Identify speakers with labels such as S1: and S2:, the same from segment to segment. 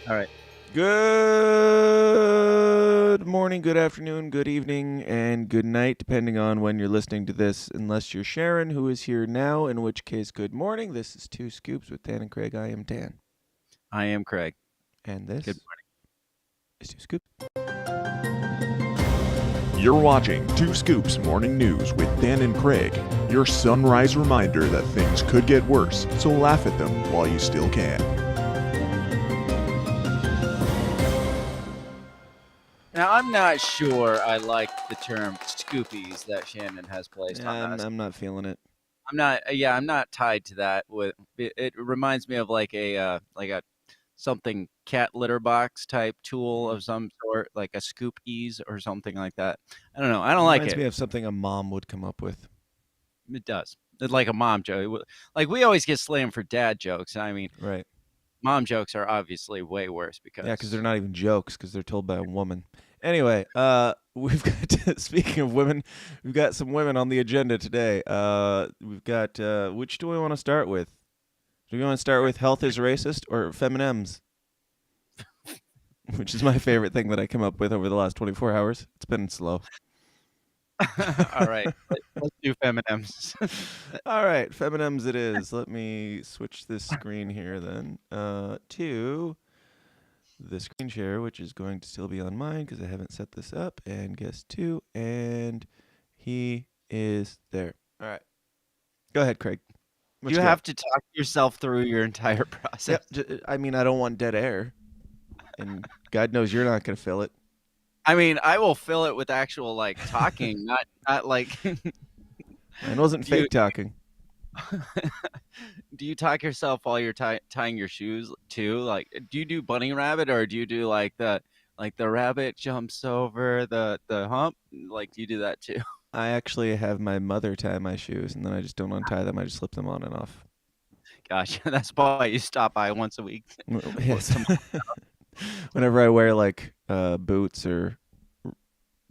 S1: All right.
S2: Good morning, good afternoon, good evening, and good night, depending on when you're listening to this, unless you're Sharon, who is here now, in which case, good morning. This is Two Scoops with Dan and Craig. I am Dan.
S1: I am Craig.
S2: And
S1: Good
S2: this is Two Scoops.
S3: You're watching Two Scoops Morning News with Dan and Craig, your sunrise reminder that things could get worse, so laugh at them while you still can.
S1: Now, I'm not sure I like the term "scoopies" that Shannon has placed on us.
S2: I'm not feeling it.
S1: I'm not tied to that. It reminds me of like a something cat litter box type tool of some sort, like a scoop ease or something like that. I don't know. I don't like
S2: Reminds me
S1: it.
S2: of something a mom would come up with.
S1: It does. It's like a mom joke. Like we always get slammed for dad jokes. I mean,
S2: Right.
S1: mom jokes are obviously way worse
S2: Yeah, because they're
S1: because
S2: not even jokes, because they're told by a woman. Anyway, we've got speaking of women, we've got some women on the agenda today. We've got which do we want to start with? Do we want to start with health is racist or Feminems, which is my favorite thing that I came up with over the last 24 hours. It's been slow.
S1: all right, let's do Feminems.
S2: All right, Feminems it is. Let me switch this screen here then to the screen share, which is going to still be on mine because I haven't set this up. And guess two, and he is there. All right, go ahead, Craig. What
S1: You
S2: you got?
S1: have to talk yourself through your entire process.
S2: Yep. I mean, I don't want dead air, and God knows you're not going to fill it.
S1: I mean, I will fill it with actual like talking, not like
S2: Mine wasn't
S1: do you
S2: fake talking.
S1: do you talk yourself while you're tying your shoes too? Like, do you do bunny rabbit or do you do like the rabbit jumps over the hump? Like, do you do that too?
S2: I actually have my mother tie my shoes, and then I just don't untie them. I just slip them on and off.
S1: Gosh, that's why you stop by once a week.
S2: Yes. Whenever I wear like boots or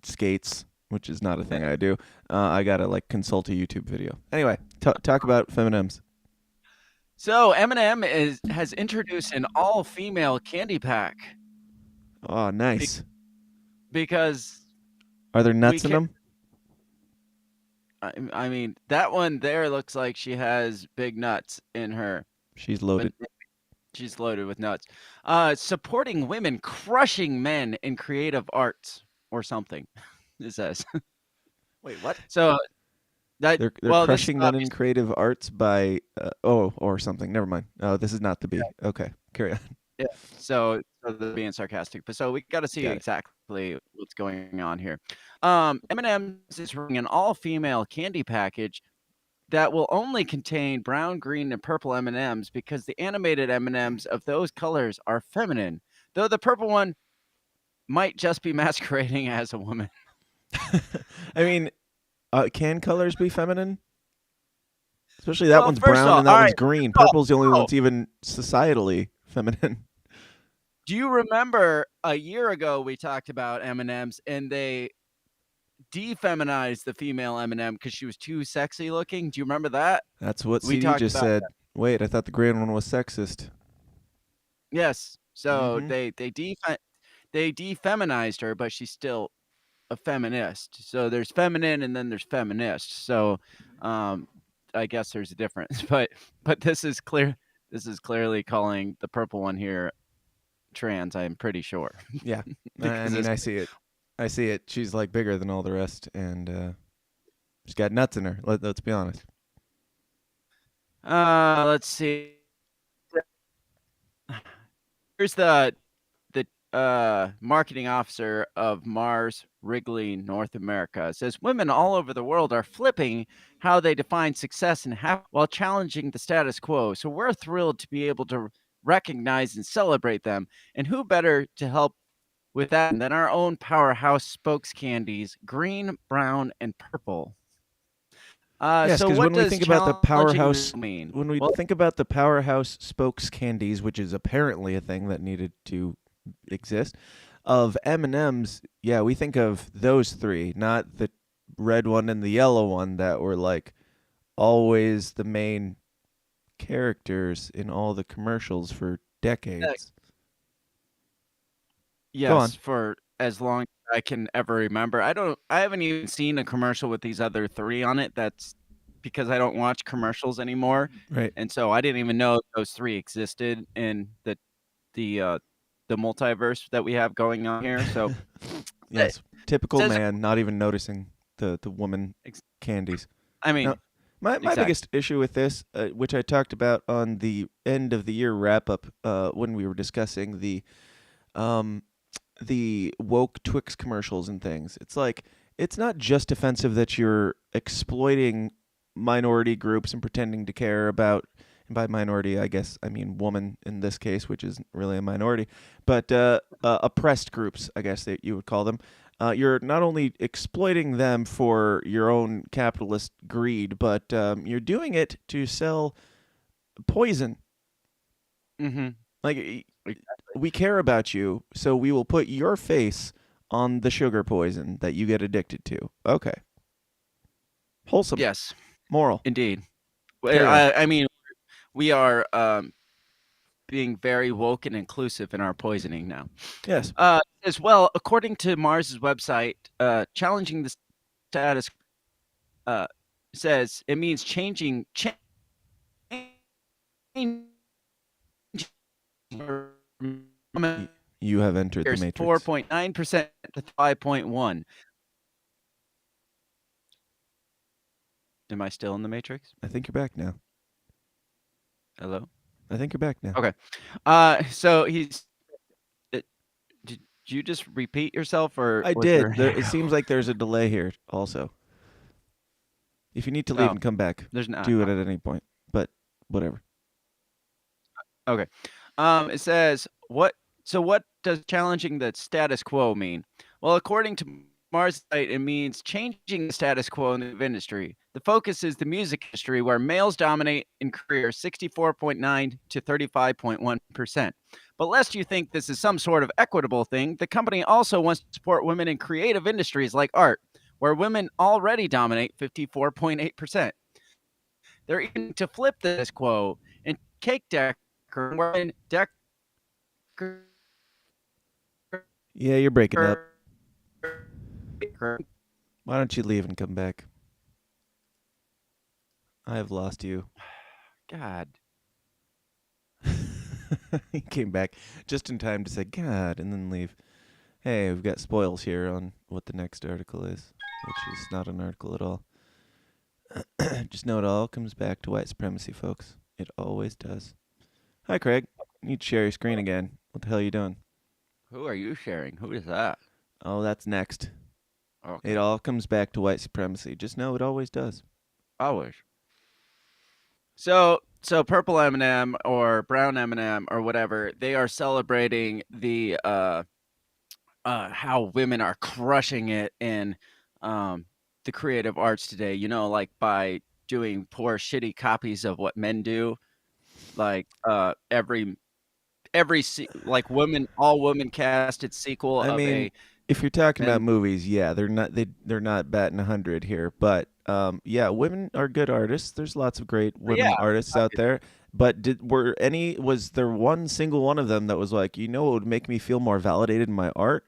S2: skates, which is not a thing I do, I gotta like consult a YouTube video. Anyway, talk about Feminems.
S1: So Eminem has introduced an all-female candy pack
S2: Oh,
S1: be-
S2: nice.
S1: because
S2: Are there
S1: we
S2: nuts in
S1: can.
S2: them?
S1: I mean, that one there looks like she has big nuts in her,
S2: She's
S1: but
S2: loaded.
S1: she's loaded with nuts. Supporting women crushing men in creative arts or something. It says
S2: Wait, what?
S1: so. That
S2: They're
S1: well, this is
S2: crushing men in
S1: obviously
S2: creative arts by or something. Never mind. Oh, this is not the B. Okay, carry on.
S1: yeah. So they're being sarcastic, but so we got to see
S2: Got it.
S1: exactly what's going on here. M&M's is running an all-female candy package that will only contain brown, green, and purple M&Ms because the animated M&Ms of those colors are feminine, though the purple one might just be masquerading as a woman.
S2: I mean, can colors be feminine? Especially that
S1: Well,
S2: one's
S1: first
S2: brown
S1: off,
S2: and
S1: all
S2: that
S1: right.
S2: one's green.
S1: Oh,
S2: Purple's the only one
S1: oh,
S2: that's even societally feminine.
S1: do you remember a year ago we talked about M&Ms and they defeminized the female M&M because she was too sexy looking? Do you remember that?
S2: That's what
S1: We
S2: CD
S1: talked
S2: just
S1: about
S2: said. Wait, I thought the green one was sexist.
S1: yes. So
S2: Mm-hmm.
S1: they defeminized her, but she's still a feminist. So there's feminine and then there's feminist. So um, I guess there's a difference. But this is clear. This is clearly calling the purple one here trans. I'm pretty sure
S2: Yeah. I
S1: because
S2: mean,
S1: it's
S2: I see it. I see it. She's like bigger than all the rest, and she's got nuts in her. Let's be honest.
S1: let's see. Here's the marketing officer of Mars Wrigley North America. It says women all over the world are flipping how they define success and while challenging the status quo. So we're thrilled to be able to recognize and celebrate them. And who better to help with that than our own powerhouse spokes candies, green, brown, and purple.
S2: Yes,
S1: So
S2: because
S1: what
S2: when we
S1: does
S2: think about the
S1: challenging
S2: powerhouse,
S1: mean?
S2: when we
S1: Well,
S2: think about the powerhouse spokes candies, which is apparently a thing that needed to exist, of M&Ms, yeah, we think of those three, not the red one and the yellow one that were like always the main characters in all the commercials for decades. Go on.
S1: Yes, for as long as I can ever remember. I haven't even seen a commercial with these other 3 on it. That's because I don't watch commercials anymore,
S2: Right.
S1: and so I didn't even know those 3 existed in the, uh, the multiverse that we have going on here, so it
S2: Yes. Typical
S1: says
S2: man, not even noticing the woman
S1: ex
S2: candies.
S1: I
S2: Now,
S1: mean,
S2: my
S1: exactly.
S2: biggest issue with this, which I talked about on the end of the year wrap up, when we were discussing um, the woke Twix commercials and things. It's like it's not just offensive that you're exploiting minority groups and pretending to care about. And by minority, I guess I mean woman in this case, which is really a minority, but oppressed groups, I guess that you would call them. You're not only exploiting them for your own capitalist greed, but you're doing it to sell poison.
S1: Mhm.
S2: Like
S1: Exactly.
S2: we care about you, so we will put your face on the sugar poison that you get addicted to. Okay. Wholesome.
S1: Yes,
S2: Moral.
S1: indeed. Well,
S2: Carry on.
S1: I mean, we are, being very woke and inclusive in our poisoning now.
S2: Yes.
S1: As well, according to Mars's website, challenging the status uh, says it means changing
S2: Y- you have entered the matrix.
S1: 4.9% to 5.1. Am I still in the matrix?
S2: I think you're back now.
S1: Hello?
S2: I think you're back now.
S1: Okay. So did you just repeat yourself or
S2: I
S1: was there
S2: did.
S1: an
S2: There. It
S1: echo?
S2: seems like there's a delay here. Also, if you need to leave
S1: Oh,
S2: and come back,
S1: there's not.
S2: do it at any point. But whatever.
S1: Okay. It says what does challenging the status quo mean? Well, according to Mars site, it means changing the status quo in the industry. The focus is the music industry where males dominate in career 64.9 to 35.1%. But lest you think this is some sort of equitable thing, the company also wants to support women in creative industries like art, where women already dominate 54.8%. They're aiming to flip the status quo and cake decorating, wherein
S2: Yeah, you're breaking up.
S1: decorating
S2: Why don't you leave and come back? I have lost you.
S1: God.
S2: He came back just in time to say God and then leave. Hey, we've got spoils here on what the next article is, which is not an article at all. Just know it all comes back to white supremacy, folks. It always does. Hi, Craig. You need to share your screen again. What the hell are you doing?
S1: Who are you sharing? Who is that?
S2: Oh, that's next.
S1: Okay.
S2: It all comes back to white supremacy. Just know it always does.
S1: Always. So purple M&M or brown M&M or whatever, they are celebrating the how women are crushing it in um the creative arts today, like by doing poor shitty copies of what men do, like like women all women casted sequel
S2: I
S1: of
S2: mean,
S1: a
S2: if you're talking about
S1: men.
S2: movies, yeah, they're not batting 100 here, but yeah, women are good artists. There's lots of great women
S1: Yeah,
S2: artists out there. But was there one single one of them that was like, you know, what would make me feel more validated in my art?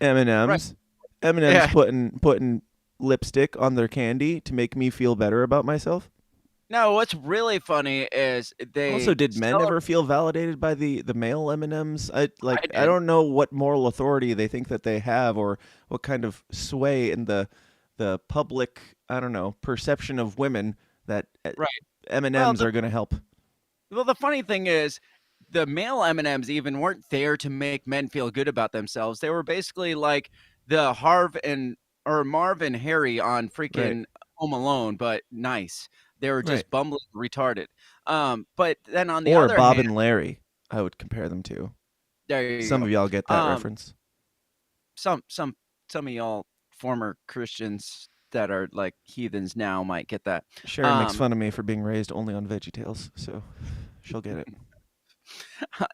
S1: right.
S2: M&M's, M&M's
S1: Yeah.
S2: putting lipstick on their candy to make me feel better about myself.
S1: No, what's really funny is
S2: Also,
S1: they
S2: did men
S1: celebrate.
S2: ever feel validated by the male M&Ms?
S1: I
S2: I
S1: did.
S2: don't know what moral authority they think that they have, or what kind of sway in the public, I don't know, perception of women that
S1: Right. Well,
S2: M&Ms
S1: the
S2: are going to help.
S1: funny thing is, the male M&Ms even weren't there to make men feel good about themselves. They were basically like the Marv and Harry on
S2: Right,
S1: freaking Home Alone, but nice. They were
S2: right.
S1: just bumbling retarded. But then on the
S2: Or
S1: other
S2: Bob
S1: hand,
S2: and Larry, I would compare them to.
S1: there you
S2: Some
S1: go.
S2: of y'all get that
S1: Um,
S2: reference.
S1: some some some of y'all former Christians that are like heathens now might get that.
S2: Sherry makes
S1: Um,
S2: fun of me for being raised only on VeggieTales, so she'll get it.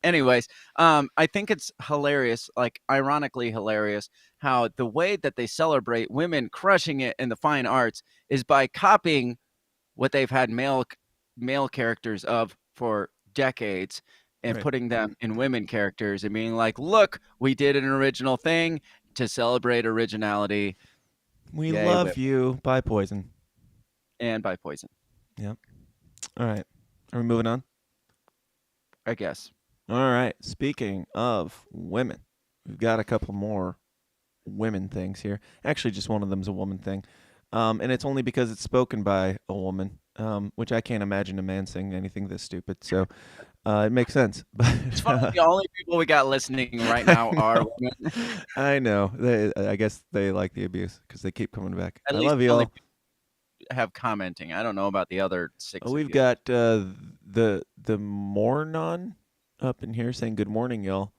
S1: anyways, I think it's hilarious, like ironically hilarious, how the way that they celebrate women crushing it in the fine arts is by copying what they've had male characters of for decades and
S2: Right.
S1: putting them in women characters and being like, look, we did an original thing to celebrate originality.
S2: We
S1: Yay,
S2: love
S1: women.
S2: you. By Poison.
S1: And by Poison,
S2: Yep. All right. Are we moving on?
S1: I guess.
S2: All right. Speaking of women, we've got a couple more women things here. Actually, just one of them's a woman thing. And it's only because it's spoken by a woman, which I can't imagine a man saying anything this stupid. So it makes sense. But
S1: It's funny, the only people we got listening right now are women.
S2: I know. I guess they like the abuse because they keep coming back.
S1: At
S2: I
S1: least
S2: love
S1: the
S2: you
S1: only
S2: all.
S1: people have commenting. I don't know about the other 6 of
S2: We've
S1: you.
S2: got the Mornon up in here saying good morning, y'all.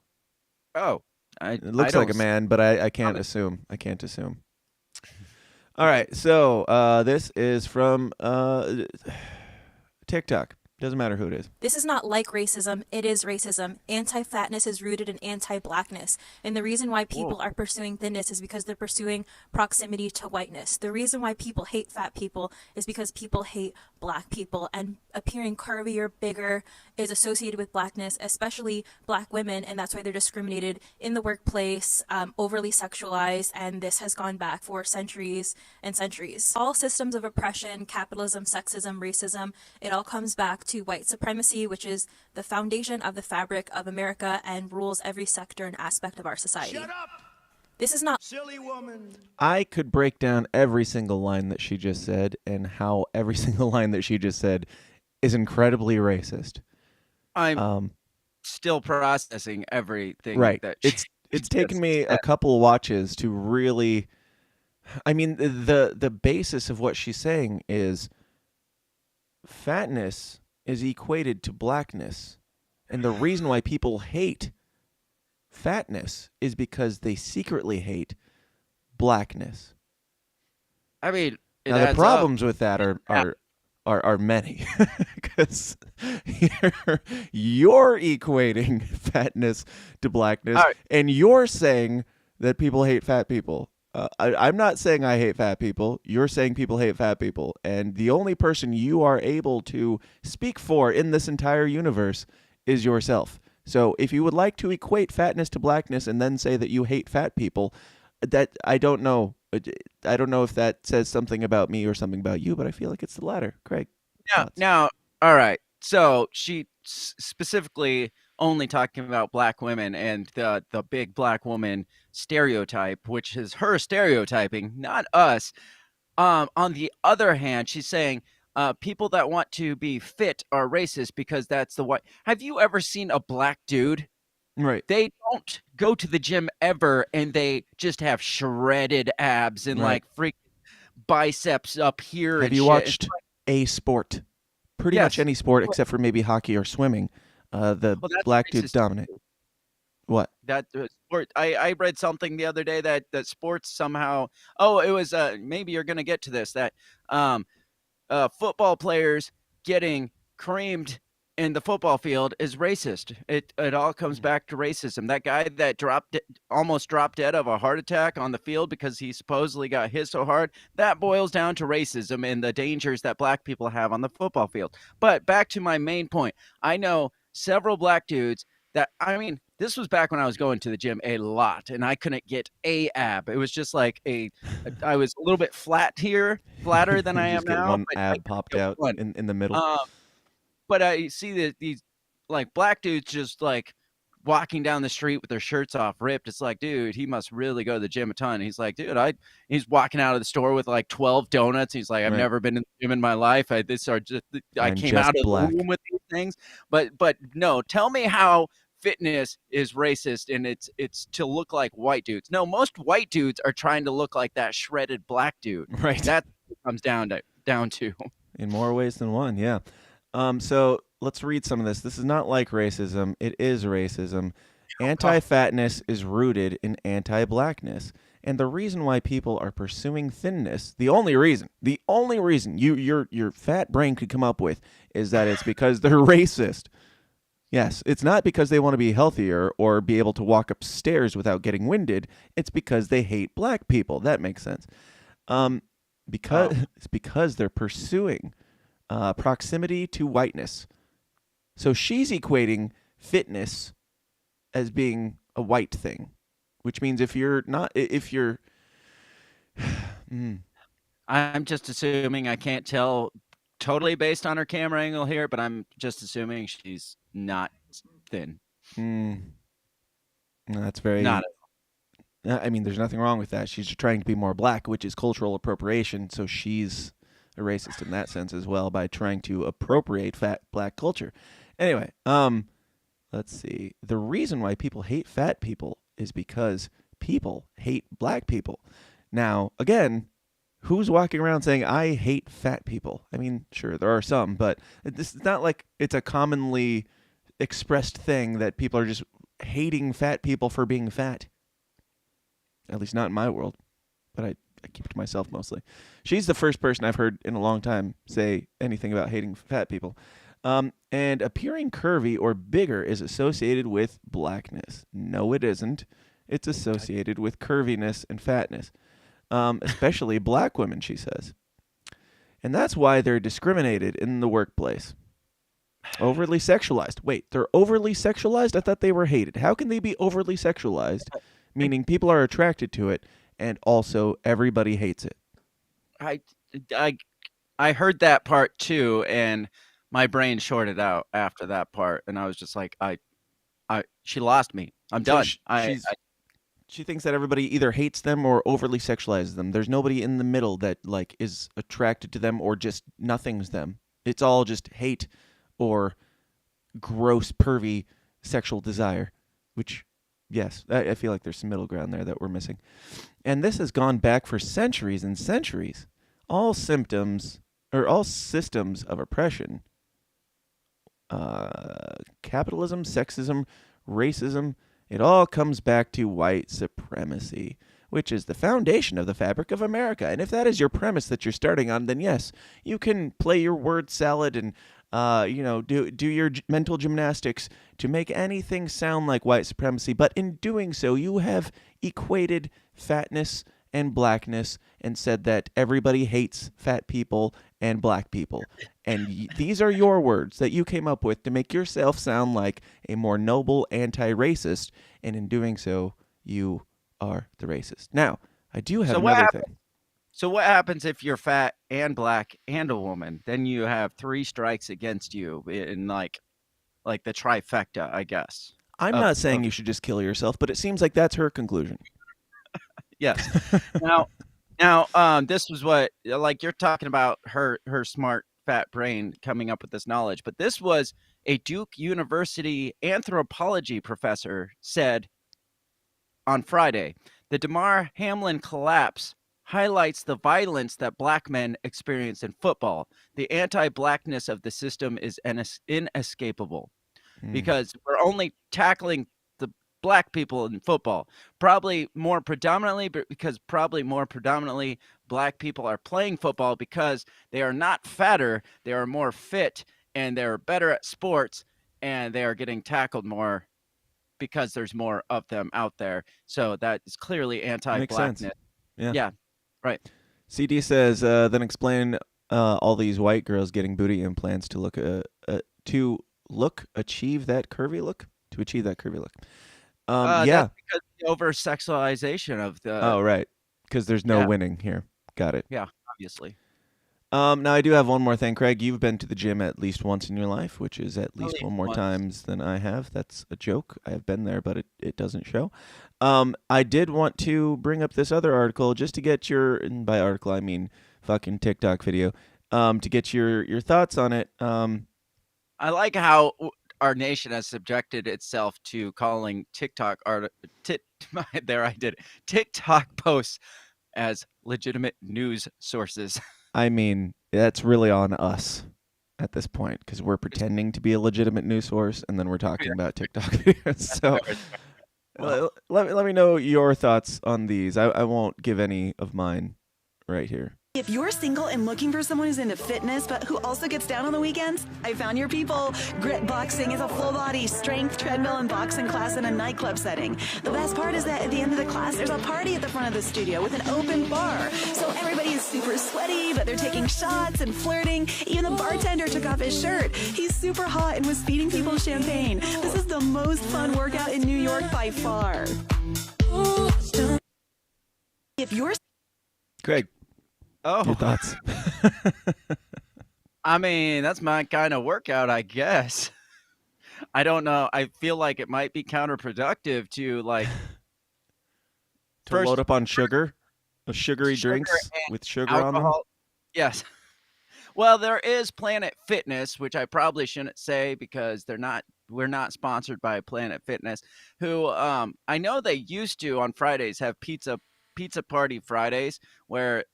S1: Oh,
S2: It looks like a man, but I can't assume. I can't assume. All right, so this is from TikTok. Doesn't matter who it is.
S4: This is not like racism, it is racism. Anti-fatness is rooted in anti-blackness. And the reason why people are pursuing thinness is because they're pursuing proximity to whiteness. The reason why people hate fat people is because people hate black people. And appearing curvier, bigger is associated with blackness, especially black women. And that's why they're discriminated in the workplace, overly sexualized. And this has gone back for centuries and centuries. All systems of oppression, capitalism, sexism, racism, it all comes back to white supremacy, which is the foundation of the fabric of America and rules every sector and aspect of our society.
S5: Shut up,
S4: This is not
S5: silly woman.
S2: I could break down every single line that she just said and how every single line that she just said is incredibly racist.
S1: I'm still processing everything.
S2: Right.
S1: That
S2: It's
S1: just
S2: taken me
S1: said.
S2: a couple watches to really. I mean, the basis of what she's saying is fatness is equated to blackness, and the reason why people hate fatness is because they secretly hate blackness.
S1: I mean, it
S2: Now the
S1: adds up.
S2: problems with that are many, because you're equating fatness to blackness,
S1: All right.
S2: and you're saying that people hate fat people. I'm not saying I hate fat people. You're saying people hate fat people, and the only person you are able to speak for in this entire universe is yourself. So if you would like to equate fatness to blackness and then say that you hate fat people, that I don't know. I don't know if that says something about me or something about you, but I feel like it's the latter. Craig. thoughts?
S1: Now, all right. So she specifically only talking about black women and the big black woman stereotype, which is her stereotyping, not us. On the other hand, she's saying people that want to be fit are racist because that's the white. Have you ever seen a black dude?
S2: Right.
S1: They don't go to the gym ever, and they just have shredded abs and
S2: Right.
S1: like freaking biceps up here.
S2: Have
S1: and
S2: you
S1: shit.
S2: watched a sport? Pretty much
S1: Yes.
S2: any sport except for maybe hockey or swimming. The
S1: Well, that's
S2: black dudes
S1: racist
S2: dominate. What?
S1: That sport. I read something the other day that sports somehow. Oh, it was maybe you're gonna get to this that football players getting creamed in the football field is racist. It all comes back to racism. That guy that almost dropped dead of a heart attack on the field because he supposedly got hit so hard, that boils down to racism and the dangers that black people have on the football field. But back to my main point. I know several black dudes that, I mean, this was back when I was going to the gym a lot and I couldn't get a ab. It was just like I was a little bit flatter than I
S2: You
S1: am
S2: just get
S1: now.
S2: one
S1: but I
S2: ab
S1: could
S2: popped
S1: get
S2: out
S1: one.
S2: in the middle.
S1: But I see these like black dudes just like walking down the street with their shirts off, ripped. It's like, dude, he must really go to the gym a ton. He's like, dude, he's walking out of the store with like 12 donuts. He's like, I've
S2: Right.
S1: never been in the gym in my life. I
S2: I'm
S1: came
S2: just
S1: out of
S2: black.
S1: the womb with these things. But no, tell me how fitness is racist and it's to look like white dudes. No, most white dudes are trying to look like that shredded black dude.
S2: Right.
S1: That's what it comes down to.
S2: In more ways than one, yeah. So let's read some of this. This is not like racism. It is racism. Anti-fatness is rooted in anti-blackness. And the reason why people are pursuing thinness, the only reason your fat brain could come up with is that it's because they're racist. Yes, it's not because they want to be healthier or be able to walk upstairs without getting winded. It's because they hate black people. That makes sense. It's because they're pursuing proximity to whiteness. So she's equating fitness as being a white thing, which means if you're
S1: I'm just assuming, I can't tell totally based on her camera angle here, but I'm just assuming she's not thin.
S2: That's very.
S1: Not
S2: I mean, there's nothing wrong with that. She's just trying to be more black, which is cultural appropriation. So she's a racist in that sense as well by trying to appropriate fat black culture. Anyway, let's see. The reason why people hate fat people is because people hate black people. Now, again, who's walking around saying, I hate fat people? I mean, sure, there are some, but this is not like it's a commonly expressed thing that people are just hating fat people for being fat. At least not in my world, but I keep it to myself mostly. She's the first person I've heard in a long time say anything about hating fat people. And appearing curvy or bigger is associated with blackness. No, it isn't. It's associated with curviness and fatness, especially black women, she says. And that's why they're discriminated in the workplace. Overly sexualized. Wait, they're overly sexualized? I thought they were hated. How can they be overly sexualized? Meaning people are attracted to it, and also everybody hates it.
S1: I heard that part too, and my brain shorted out after that part, and I was just like, she lost me. I'm done.
S2: She thinks that everybody either hates them or overly sexualizes them. There's nobody in the middle that like is attracted to them or just nothing's them. It's all just hate or gross, pervy sexual desire, which, yes, I feel like there's some middle ground there that we're missing. And this has gone back for centuries and centuries. All systems of oppression, capitalism, sexism, racism, it all comes back to white supremacy, which is the foundation of the fabric of America. And if that is your premise that you're starting on, then yes, you can play your word salad and do your mental gymnastics to make anything sound like white supremacy. But in doing so, you have equated fatness and blackness and said that everybody hates fat people and black people. And these are your words that you came up with to make yourself sound like a more noble anti-racist. And in doing so, you are the racist. Now, I do have another thing.
S1: So what happens if you're fat and black and a woman? Then you have 3 strikes against you in like the trifecta, I guess.
S2: I'm not saying you should just kill yourself, but it seems like that's her conclusion.
S1: Yes. Now, this was what, like, you're talking about her smart fat brain coming up with this knowledge, but this was a Duke University anthropology professor said on Friday. The Damar Hamlin collapse highlights the violence that black men experience in football. The anti-blackness of the system is inescapable because we're only tackling the black people in football, probably more predominantly, but because probably more predominantly black people are playing football because they are not fatter, they are more fit, and they're better at sports, and they are getting tackled more because there's more of them out there. So that is clearly anti-blackness. Yeah. Right.
S2: CD says, then explain all these white girls getting booty implants to achieve that curvy look.
S1: That's because the over-sexualization of the...
S2: Oh, right. Because there's no winning here. Got it.
S1: Yeah, obviously.
S2: Now, I do have one more thing. Craig, you've been to the gym at least once in your life, which is at least one more times than I have. That's a joke. I have been there, but it doesn't show. I did want to bring up this other article just to get and by article I mean fucking TikTok video, to get your thoughts on it.
S1: I like how our nation has subjected itself to calling TikTok TikTok posts as legitimate news sources.
S2: I mean, that's really on us at this point because we're pretending to be a legitimate news source and then we're talking about TikTok videos. So let me know your thoughts on these. I won't give any of mine right here.
S5: If you're single and looking for someone who's into fitness but who also gets down on the weekends, I found your people. Grit Boxing is a full body strength, treadmill, and boxing class in a nightclub setting. The best part is that at the end of the class, there's a party at the front of the studio with an open bar. So everybody is super sweaty, but they're taking shots and flirting. Even the bartender took off his shirt. He's super hot and was feeding people champagne. This is the most fun workout in New York by far. If you're
S2: Craig, your
S1: Oh,
S2: thoughts?
S1: I mean, that's my kind of workout, I guess. I don't know. I feel like it might be counterproductive to like
S2: To load
S1: first
S2: up on sugar, sugary
S1: sugar
S2: drinks
S1: and
S2: with sugar on them.
S1: alcohol. Yes. Well, there is Planet Fitness, which I probably shouldn't say because we're not sponsored by Planet Fitness, who I know they used to on Fridays have pizza party Fridays where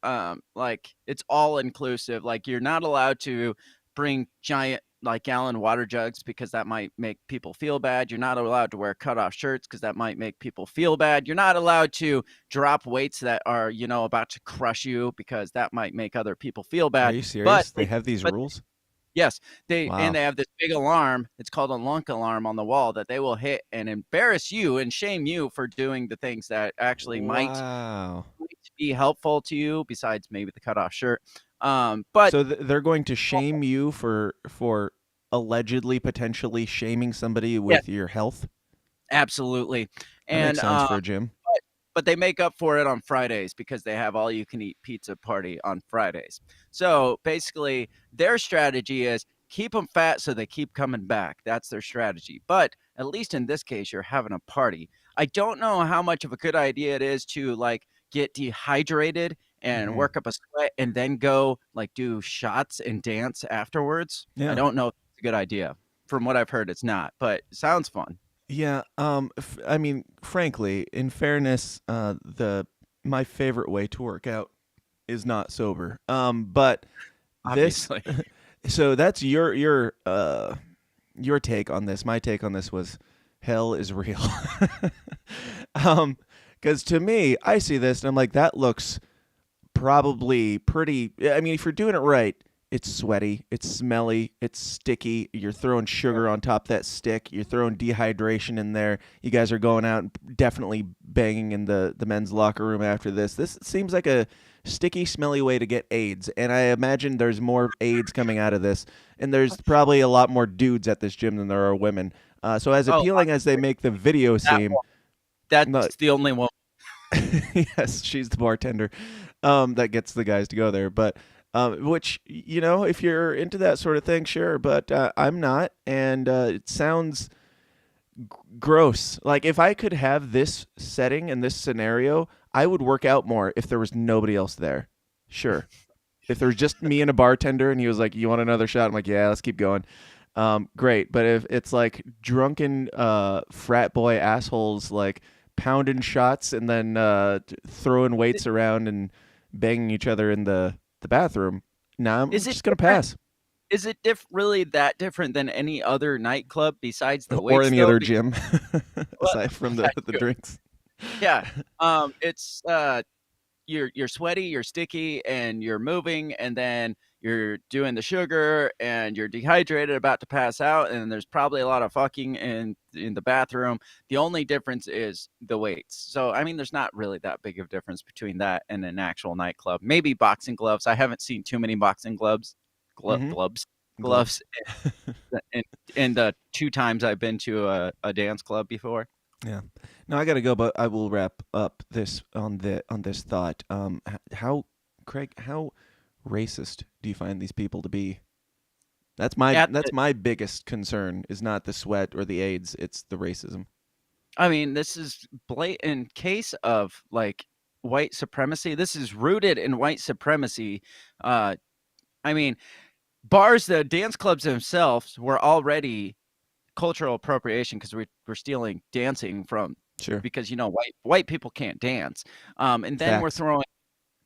S1: like it's all inclusive. Like you're not allowed to bring giant like gallon water jugs because that might make people feel bad. You're not allowed to wear cutoff shirts because that might make people feel bad. You're not allowed to drop weights that are, about to crush you because that might make other people feel
S2: Are
S1: bad.
S2: you
S1: But
S2: serious? They
S1: they,
S2: have these
S1: but
S2: rules?
S1: yes, they
S2: Wow.
S1: have this big alarm. It's called a lunk alarm on the wall that they will hit and embarrass you and shame you for doing the things that actually
S2: Wow.
S1: might be helpful to you besides maybe the cutoff shirt. But
S2: So they're going to shame you for allegedly potentially shaming somebody
S1: yeah,
S2: with your health?
S1: absolutely.
S2: That makes
S1: And
S2: sense for a gym.
S1: but they make up for it on Fridays because they have all you can eat pizza party on Fridays. So basically, their strategy is keep them fat so they keep coming back. That's their strategy. But at least in this case, you're having a party. I don't know how much of a good idea it is to like get dehydrated and
S2: Hmm.
S1: work up a sweat and then go like do shots and dance afterwards. I
S2: Yeah.
S1: don't know if it's a good idea. From what I've heard, it's not, but it sounds fun.
S2: Yeah. I mean, frankly, in fairness, my favorite way to work out is not sober. But this,
S1: Obviously.
S2: so that's your take on this. My take on this was hell is real. Because to me, I see this and I'm like, that looks probably pretty. I mean, if you're doing it right, it's sweaty, it's smelly, it's sticky. You're throwing sugar on top of that stick. You're throwing dehydration in there. You guys are going out and definitely banging in the men's locker room after this. This seems like a sticky, smelly way to get AIDS, and I imagine there's more AIDS coming out of this. And there's probably a lot more dudes at this gym than there are women. So as
S1: Oh,
S2: appealing as they make the video
S1: that
S2: seem,
S1: one.
S2: no,
S1: That's the only one.
S2: yes, she's the bartender that gets the guys to go there. But which, if you're into that sort of thing, sure. But I'm not, and it sounds gross. Like if I could have this setting and this scenario, I would work out more if there was nobody else there. Sure. If there's just me and a bartender and he was like, "You want another shot?" I'm like, "Yeah, let's keep going." Great. But if it's like drunken frat boy assholes like pounding shots and then throwing weights around and banging each other in the bathroom, nah, I'm
S1: Is it
S2: just gonna
S1: different?
S2: pass.
S1: Is it really that different than any other nightclub besides the
S2: Or
S1: weights
S2: any
S1: though?
S2: other gym
S1: Well,
S2: aside from the
S1: that's
S2: the
S1: true.
S2: drinks.
S1: Yeah. It's you're sweaty, you're sticky, and you're moving, and then you're doing the sugar, and you're dehydrated, about to pass out, and there's probably a lot of fucking in the bathroom. The only difference is the weights. So I mean, there's not really that big of a difference between that and an actual nightclub. Maybe boxing gloves. I haven't seen too many boxing gloves,
S2: Mm-hmm.
S1: gloves,
S2: Gloves.
S1: gloves in the two times I've been to a dance club before.
S2: Yeah. Now I gotta go, but I will wrap up this on this thought. How, Craig, how racist do you find these people to be? That's
S1: At
S2: my biggest concern. Is not the sweat or the AIDS. It's the racism.
S1: I mean, this is blatant case of like white supremacy. This is rooted in white supremacy. Uh, I mean, the dance clubs themselves were already cultural appropriation because we're stealing dancing from
S2: Sure.
S1: because white people can't dance. And then
S2: Facts.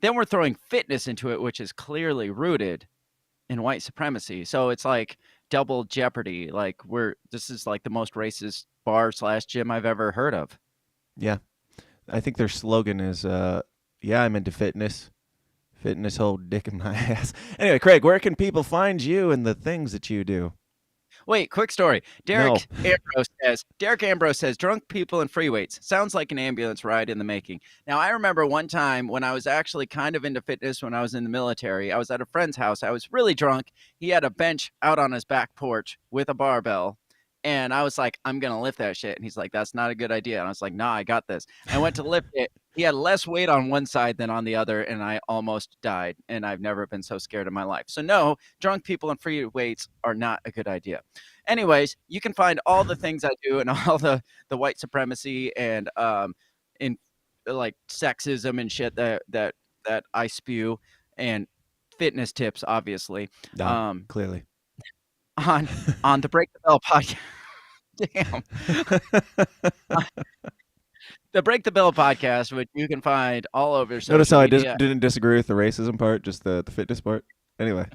S1: we're throwing fitness into it, which is clearly rooted in white supremacy. So it's like double jeopardy. Like this is like the most racist bar/gym I've ever heard of.
S2: Yeah. I think their slogan is, "Yeah, I'm into fitness. Fitness whole dick in my ass. Anyway, Craig, where can people find you and the things that you do?
S1: Wait, quick story. Derek Ambrose says, drunk people and free weights. Sounds like an ambulance ride in the making. Now, I remember one time when I was actually kind of into fitness when I was in the military. I was at a friend's house. I was really drunk. He had a bench out on his back porch with a barbell. And I was like, I'm going to lift that shit. And he's like, that's not a good idea. And I was like, nah, I got this. I went to lift it. He had less weight on one side than on the other. And I almost died. And I've never been so scared in my life. So no, drunk people and free weights are not a good idea. Anyways, you can find all the things I do and all the white supremacy and in like sexism and shit that I spew and fitness tips, obviously.
S2: Clearly.
S1: On the Break the Bell podcast. Damn. The Break the Bell podcast, which you can find all over social
S2: Notice how I
S1: media.
S2: didn't disagree with the racism part, just the fitness part? Anyway.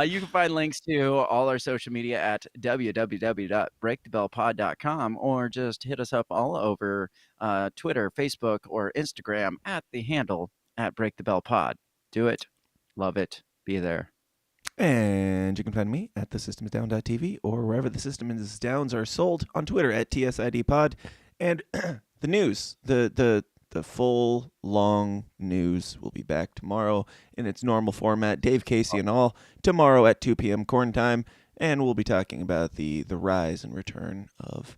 S1: You can find links to all our social media at www.breakthebellpod.com or just hit us up all over Twitter, Facebook, or Instagram at the handle at breakthebellpod. Do it. Love it. Be there.
S2: And you can find me at thesystemsdown.tv or wherever the System is Downs are sold, on Twitter at TSIDpod. And the news, the full long news will be back tomorrow in its normal format. Dave Casey and all tomorrow at 2 p.m. corn time, and we'll be talking about the rise and return of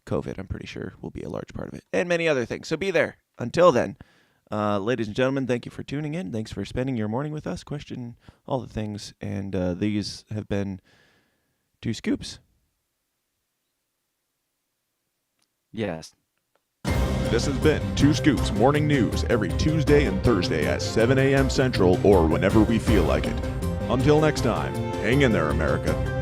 S2: COVID. I'm pretty sure will be a large part of it, and many other things. So be there. Until then, ladies and gentlemen, thank you for tuning in. Thanks for spending your morning with us, questioning all the things. And these have been 2 Scoops.
S1: Yes.
S3: This has been 2 Scoops Morning News every Tuesday and Thursday at 7 a.m. Central or whenever we feel like it. Until next time, hang in there, America.